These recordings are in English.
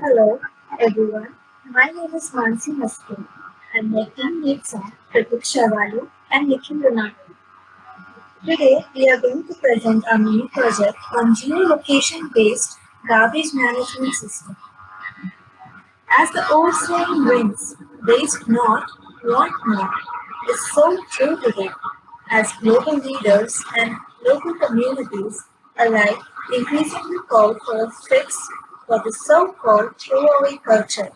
Hello, everyone. My name is Mansi Maski, and my teammates are Pratiksha Valu and Nikhil Ronaldo. Today, we are going to present our mini project on geolocation-based garbage management system. As the old saying rings, waste not, want not, is so true today, as global leaders and local communities alike increasingly call for a fix for the so-called throwaway culture.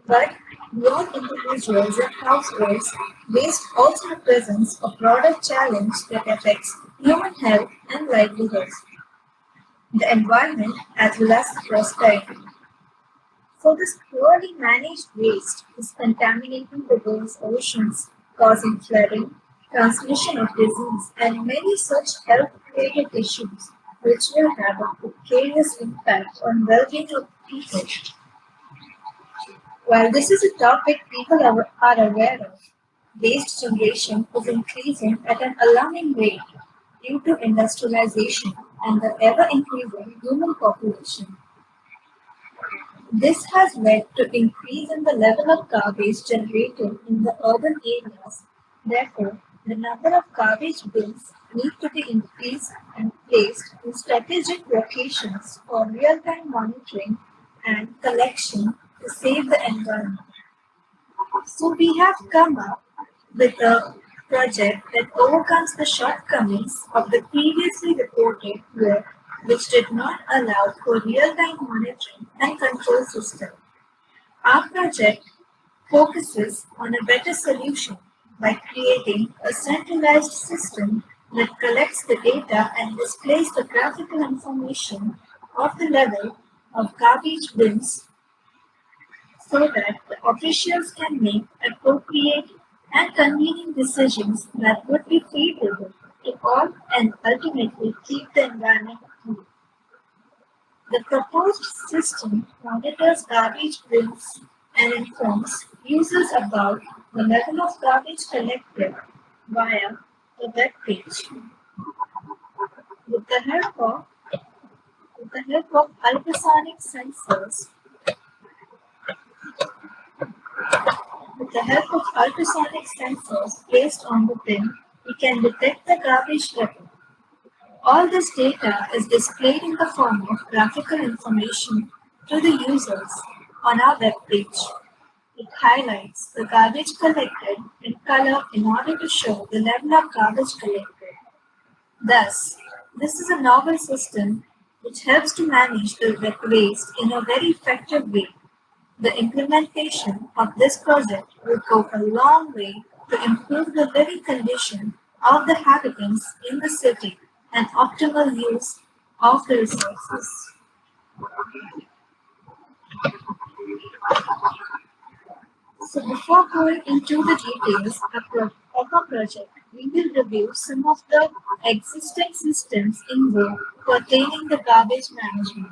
But beyond individuals and households, waste also represents a broader challenge that affects human health and livelihoods, the environment as well as prosperity. So this poorly managed waste is contaminating the world's oceans, causing flooding, transmission of disease, and many such health-related issues, which will have a precarious impact on well-being of people. While this is a topic people are aware of, waste generation is increasing at an alarming rate due to industrialization and the ever-increasing human population. This has led to increase in the level of garbage generated in the urban areas. Therefore, the number of garbage bins need to be increased and placed in strategic locations for real-time monitoring and collection to save the environment. So we have come up with a project that overcomes the shortcomings of the previously reported work which did not allow for real-time monitoring and control system. Our project focuses on a better solution by creating a centralized system that collects the data and displays the graphical information of the level of garbage bins so that the officials can make appropriate and convenient decisions that would be favorable to all and ultimately keep the environment clean. The proposed system monitors garbage bins and informs users about the level of garbage collected via the web page. With the help of, with the help of ultrasonic sensors, With the help of ultrasonic sensors placed on the bin, we can detect the garbage level. All this data is displayed in the form of graphical information to the users on our web page. It highlights the garbage collected in color in order to show the level of garbage collected. Thus, this is a novel system which helps to manage the waste in a very effective way. The implementation of this project will go a long way to improve the living condition of the inhabitants in the city and optimal use of the resources. So before going into the details of our project, we will review some of the existing systems in vogue pertaining to garbage management.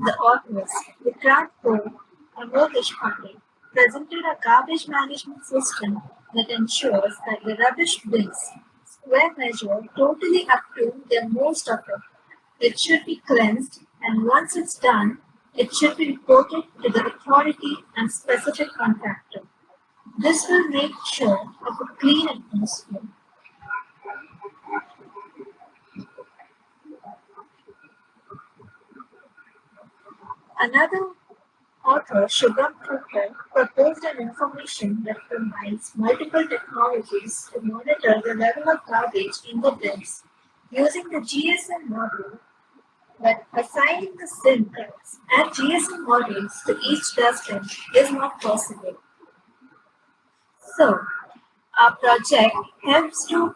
The authors, Vikrant Kaur and Lokesh Pandey, presented a garbage management system that ensures that the rubbish bins, square measure totally up to their most of it. It should be cleansed, and once it's done, it should be reported to the authority and specific contractor. This will make sure of a clean atmosphere. Another author, Shubham Thakur, proposed an information that combines multiple technologies to monitor the level of garbage in the bins using the GSM model, but assigning the SIM cards and GSM models to each dustbin is not possible. So, our project helps to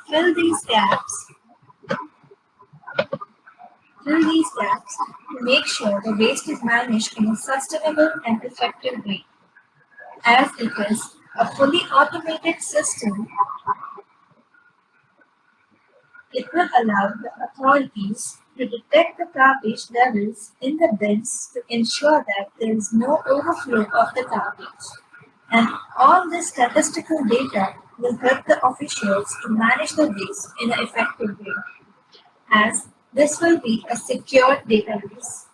fill these gaps to make sure the waste is managed in a sustainable and effective way. As it is a fully automated system, it will allow the authorities to detect the garbage levels in the bins to ensure that there is no overflow of the garbage. And all this statistical data will help the officials to manage the waste in an effective way, as this will be a secure database.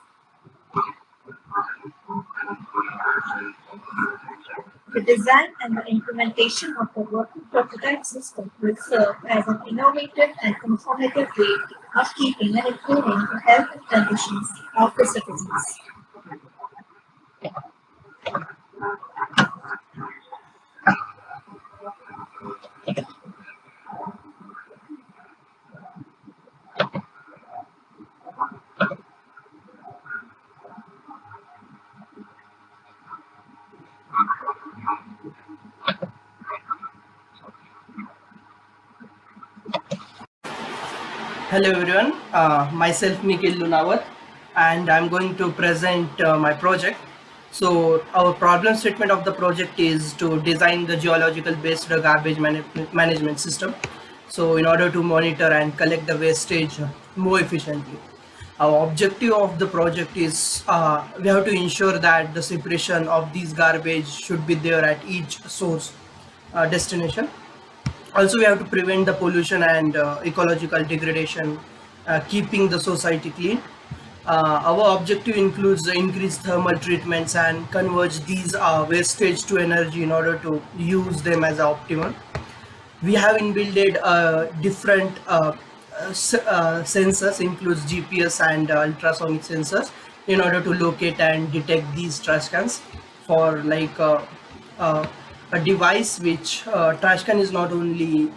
The design and the implementation of the working prototype system will serve as an innovative and informative way of keeping and improving the health and conditions of the citizens. Hello everyone, myself Nikhil Lunawat, and I'm going to present my project. So our problem statement of the project is to design the geological based garbage management system. So in order to monitor and collect the wastage more efficiently. Our objective of the project is we have to ensure that the separation of these garbage should be there at each source destination. Also, we have to prevent the pollution and ecological degradation, keeping the society clean. Our objective includes the increased thermal treatments and converge these wastage to energy in order to use them as optimal. We have inbuilt different sensors, includes GPS and ultrasonic sensors, in order to locate and detect these trash cans for uh, a device which trash can is not only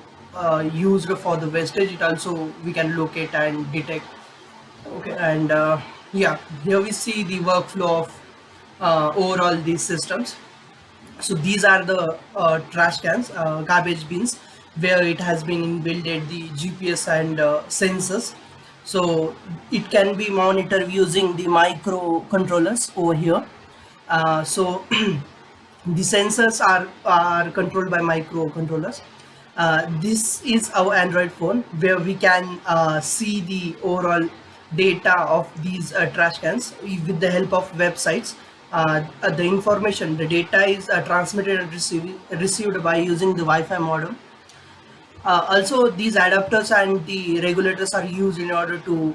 used for the wastage, it also we can locate and detect. Okay, and yeah, here we see the workflow of overall these systems. So these are the trash cans, garbage bins, where it has been inbuilt the GPS and sensors. So it can be monitored using the microcontrollers over here. So the sensors are controlled by microcontrollers. This is our Android phone where we can see the overall data of these trash cans with the help of websites. The information, the data is transmitted and received by using the Wi-Fi modem. Also, these adapters and the regulators are used in order to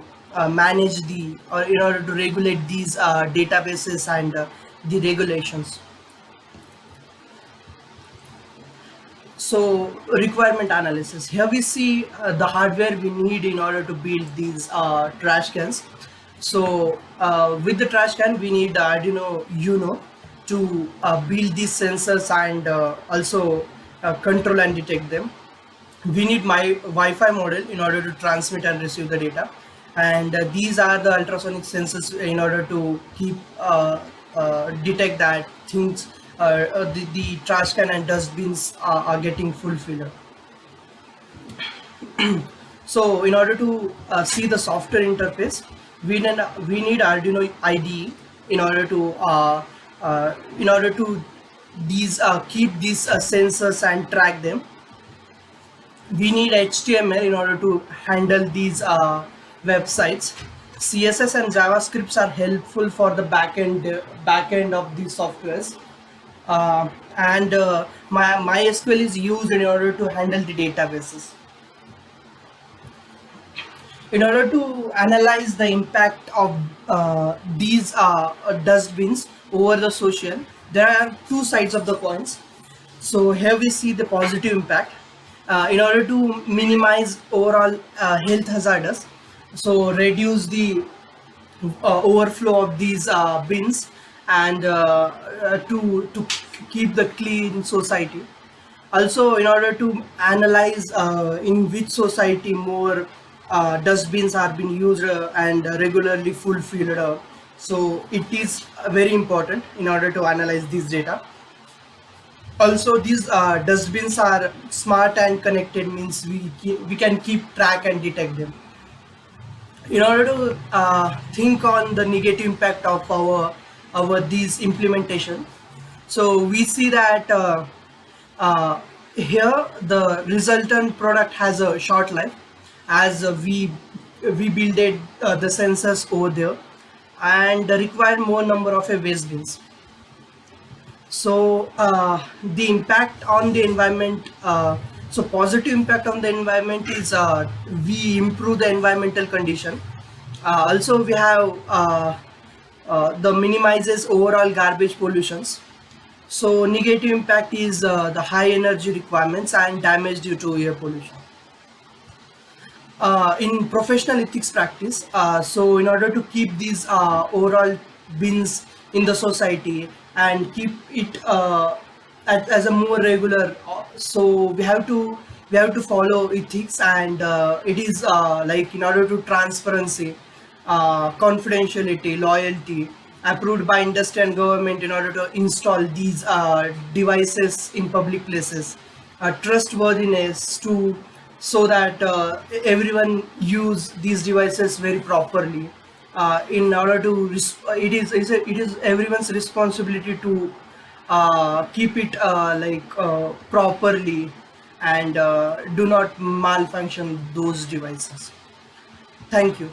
manage the or in order to regulate these databases and the regulations. So requirement analysis. Here we see the hardware we need in order to build these trash cans. So with the trash can, we need Arduino Uno to build these sensors and also control and detect them. We need my Wi-Fi model in order to transmit and receive the data, and these are the ultrasonic sensors in order to keep detect that things the trash can and dustbins are getting fulfilled. So in order to see the software interface, we need Arduino IDE in order to these keep these sensors and track them. We need HTML in order to handle these websites. CSS and JavaScripts are helpful for the backend of these softwares. And MySQL is used in order to handle the databases. In order to analyze the impact of these dustbins over the social, there are two sides of the coins. So here we see the positive impact. In order to minimize overall health hazards, so reduce the overflow of these bins and to keep the clean society. Also, in order to analyze in which society more dustbins are being used and regularly fulfilled, so it is very important in order to analyze this data. Also, these dustbins are smart and connected, means we can keep track and detect them. In order to think on the negative impact of our these implementation, so we see that uh, here the resultant product has a short life, as we builded the sensors over there and require more number of waste bins. So the impact on the environment, so positive impact on the environment is we improve the environmental condition. Also we have the minimizes overall garbage pollutions. So negative impact is the high energy requirements and damage due to air pollution. In professional ethics practice, so in order to keep these overall bins in the society and keep it as a more regular, so we have to follow ethics, and it is like in order to transparency, confidentiality, loyalty, approved by industry and government in order to install these devices in public places, trustworthiness to so that everyone use these devices very properly, in order to it is everyone's responsibility to keep it properly, and do not malfunction those devices. Thank you.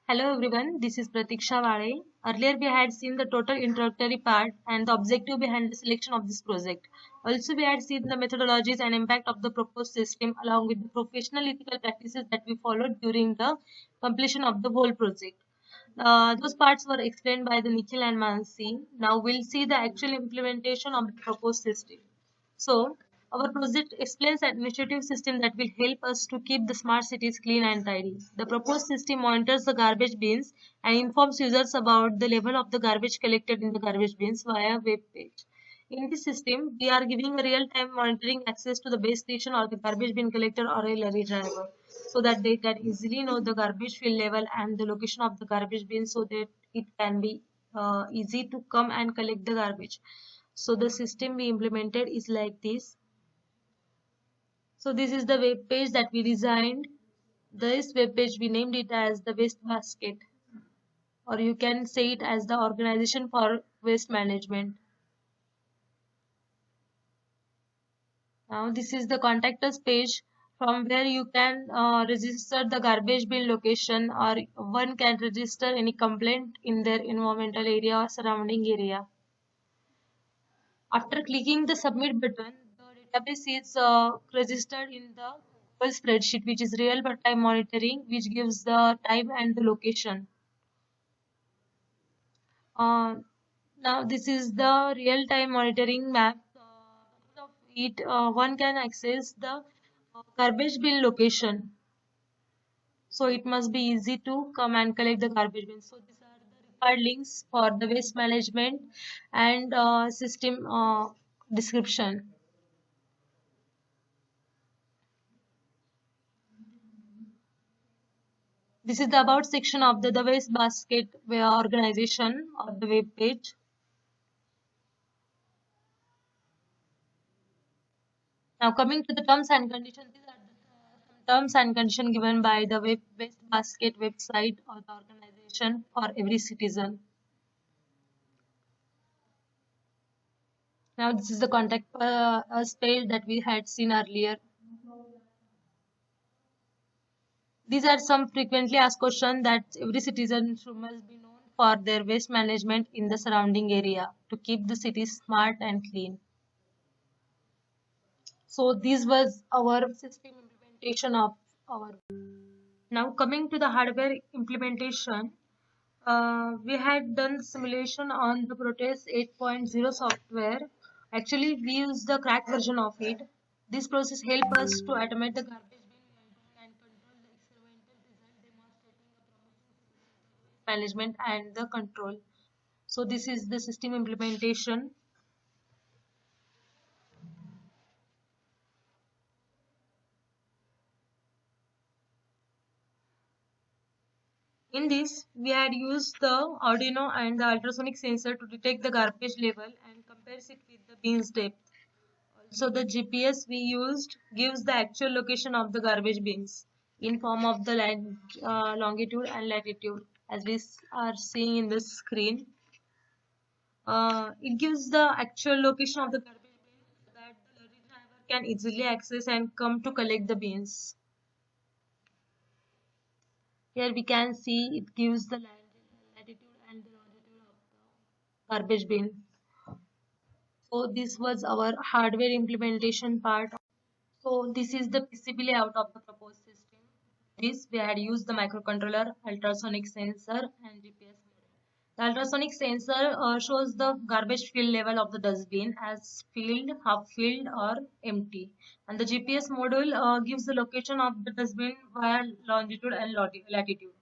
Hello everyone, this is Pratiksha Vale. Earlier we had seen the total introductory part and the objective behind the selection of this project. Also we had seen the methodologies and impact of the proposed system along with the professional ethical practices that we followed during the completion of the whole project. Those parts were explained by the Nikhil and Mansi. Now we'll see the actual implementation of the proposed system. So, our project explains an administrative system that will help us to keep the smart cities clean and tidy. The proposed system monitors the garbage bins and informs users about the level of the garbage collected in the garbage bins via web page. In this system, we are giving a real-time monitoring access to the base station or the garbage bin collector or a lorry driver so that they can easily know the garbage fill level and the location of the garbage bin so that it can be easy to come and collect the garbage. So the system we implemented is like this. So this is the web page that we designed. This web page we named it as the Waste Basket, or you can say it as the Organization for Waste Management. Now this is the contact us page from where you can register the garbage bin location, or one can register any complaint in their environmental area or surrounding area. After clicking the submit button, the database is registered in the Google spreadsheet, which is real time monitoring, which gives the time and the location. Uh, Now this is the real time monitoring map. Of it, one can access the garbage bin location. So it must be easy to come and collect the garbage bin. So these are the required links for the waste management and system description. This is the about section of the waste basket organization or the web page. Now coming to the terms and conditions, these are the some terms and conditions given by the waste basket website or the organization for every citizen. Now this is the contact us page that we had seen earlier. These are some frequently asked questions that every citizen should must be known for their waste management in the surrounding area to keep the city smart and clean. So this was our system implementation of our. Now coming to the hardware implementation, we had done simulation on the Proteus 8.0 software. Actually, we used the crack version of it. This process helped us to automate the garbage bin and control the experimental result, demonstrating the promising management and the control. So this is the system implementation. In this, we had used the Arduino and the ultrasonic sensor to detect the garbage level and compares it with the bin's depth. So the GPS we used gives the actual location of the garbage bins in form of the longitude and latitude as we are seeing in the screen. It gives the actual location of the garbage bin so that the lorry driver can easily access and come to collect the bins. Here we can see it gives the latitude and the longitude of the garbage bin. So this was our hardware implementation part. So this is the PCB layout of the proposed system. This we had used the microcontroller, ultrasonic sensor, and GPS model. The ultrasonic sensor shows the garbage fill level of the dustbin as filled, half filled, or empty, and the GPS module gives the location of the dustbin via longitude and latitude.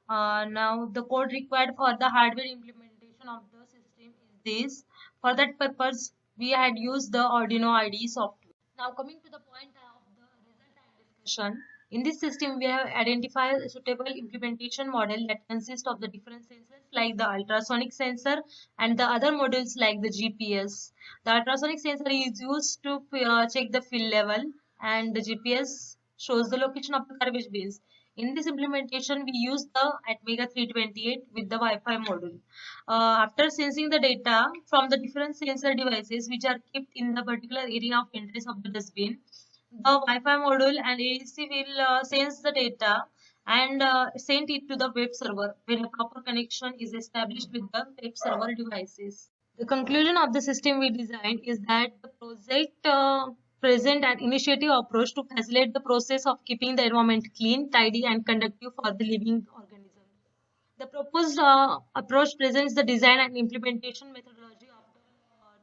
Now, the code required for the hardware implementation of the system is this. For that purpose, we had used the Arduino IDE software. Now, coming to the point of the result and discussion. In this system, we have identified a suitable implementation model that consists of the different sensors like the ultrasonic sensor and the other modules like the GPS. The ultrasonic sensor is used to check the fill level, and the GPS shows the location of the garbage bins. In this implementation, we use the Atmega 328 with the Wi-Fi module. After sensing the data from the different sensor devices which are kept in the particular area of interest of the dustbin, the Wi-Fi module and AEC will sense the data and send it to the web server when a proper connection is established with the web server devices. The conclusion of the system we designed is that the project present an initiative approach to facilitate the process of keeping the environment clean, tidy, and conducive for the living organisms. The proposed approach presents the design and implementation methodology of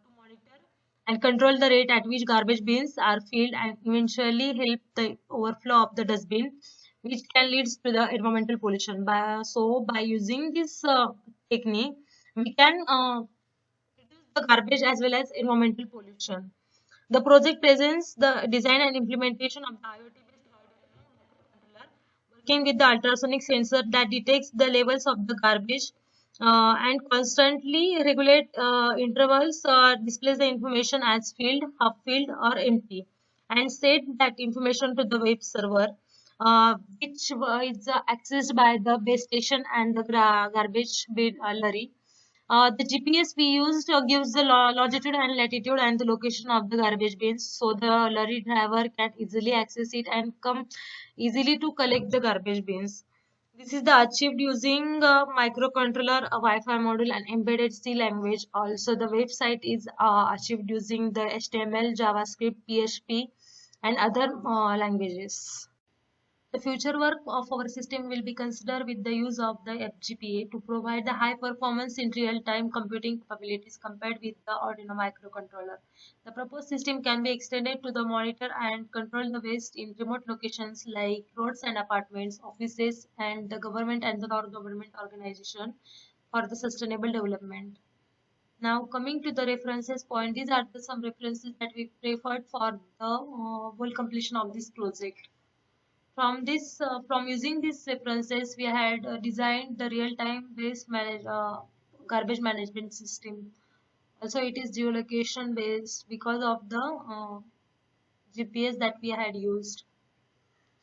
to monitor and control the rate at which garbage bins are filled and eventually help the overflow of the dustbin, which can lead to the environmental pollution. By using this technique, we can reduce the garbage as well as environmental pollution. The project presents the design and implementation of the IoT-based microcontroller working with the ultrasonic sensor that detects the levels of the garbage and constantly regulate intervals, displays the information as filled, half filled, or empty, and send that information to the web server, which is accessed by the base station and the garbage bin lorry. The GPS we used gives the longitude and latitude and the location of the garbage bins, so the lorry driver can easily access it and come easily to collect the garbage bins. This is the achieved using a microcontroller, a Wi-Fi module, and embedded C language. Also, the website is achieved using the HTML, JavaScript, PHP, and other languages. The future work of our system will be considered with the use of the FGPA to provide the high performance in real-time computing capabilities compared with the Arduino microcontroller. The proposed system can be extended to the monitor and control the waste in remote locations like roads and apartments, offices, and the government and the non-government organization for the sustainable development. Now coming to the references point, these are some references that we preferred for the whole completion of this project. From using these references, we had designed the real-time garbage management system. Also, it is geolocation based because of the GPS that we had used.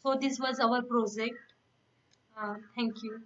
So this was our project. Thank you.